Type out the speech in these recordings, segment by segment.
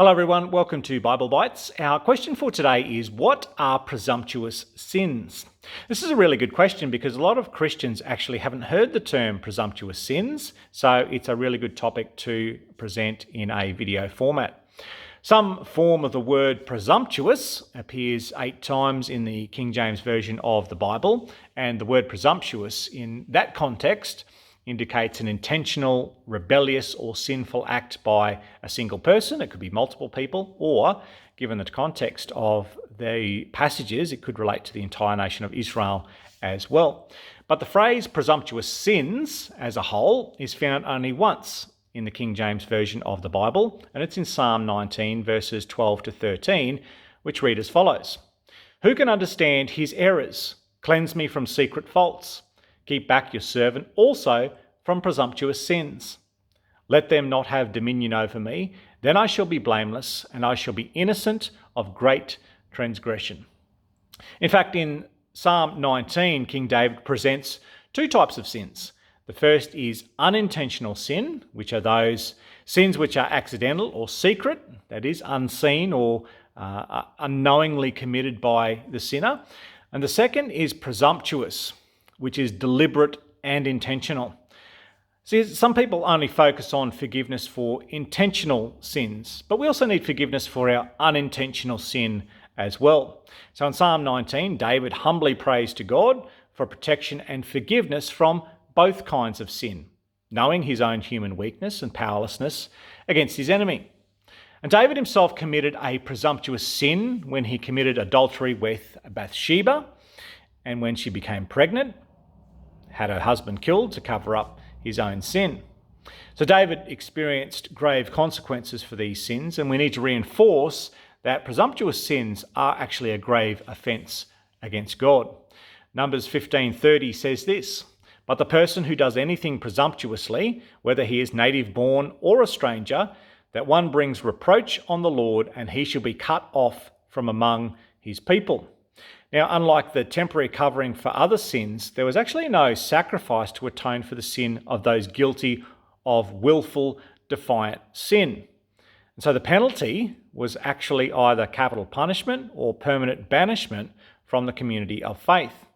Hello everyone, welcome to Bible Bites. Our question for today is, what are presumptuous sins? This is a really good question because a lot of Christians actually haven't heard the term presumptuous sins, so it's a really good topic to present in a video format. Some form of the word presumptuous appears 8 times in the King James Version of the Bible, and the word presumptuous in that context indicates an intentional, rebellious or sinful act by a single person. It could be multiple people, or given the context of the passages, it could relate to the entire nation of Israel as well. But the phrase presumptuous sins as a whole is found only once in the King James Version of the Bible, and it's in Psalm 19 verses 12 to 13, which read as follows: "Who can understand his errors? Cleanse me from secret faults. Keep back your servant also from presumptuous sins. Let them not have dominion over me. Then I shall be blameless, and I shall be innocent of great transgression." In fact, in Psalm 19, King David presents 2 types of sins. The first is unintentional sin, which are those sins which are accidental or secret, that is, unseen or unknowingly committed by the sinner. And the second is presumptuous, which is deliberate and intentional. See, some people only focus on forgiveness for intentional sins, but we also need forgiveness for our unintentional sin as well. So in Psalm 19, David humbly prays to God for protection and forgiveness from both kinds of sin, knowing his own human weakness and powerlessness against his enemy. And David himself committed a presumptuous sin when he committed adultery with Bathsheba, and when she became pregnant, had her husband killed to cover up his own sin. So David experienced grave consequences for these sins, and we need to reinforce that presumptuous sins are actually a grave offence against God. Numbers 15:30 says this: "But the person who does anything presumptuously, whether he is native born or a stranger, that one brings reproach on the Lord, and he shall be cut off from among his people." Now, unlike the temporary covering for other sins, there was actually no sacrifice to atone for the sin of those guilty of willful, defiant sin. And so the penalty was actually either capital punishment or permanent banishment from the community of faith.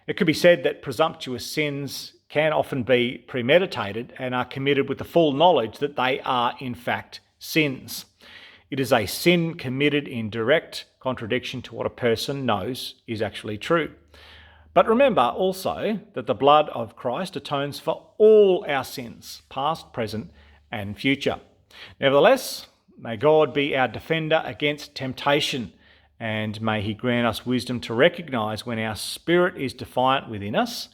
It could be said that presumptuous sins can often be premeditated and are committed with the full knowledge that they are in fact sins. It is a sin committed in direct contradiction to what a person knows is actually true. But remember also that the blood of Christ atones for all our sins, past, present, and future. Nevertheless, may God be our defender against temptation, and may he grant us wisdom to recognise when our spirit is defiant within us,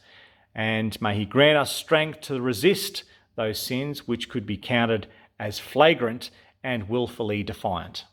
and may he grant us strength to resist those sins which could be counted as flagrant and willfully defiant.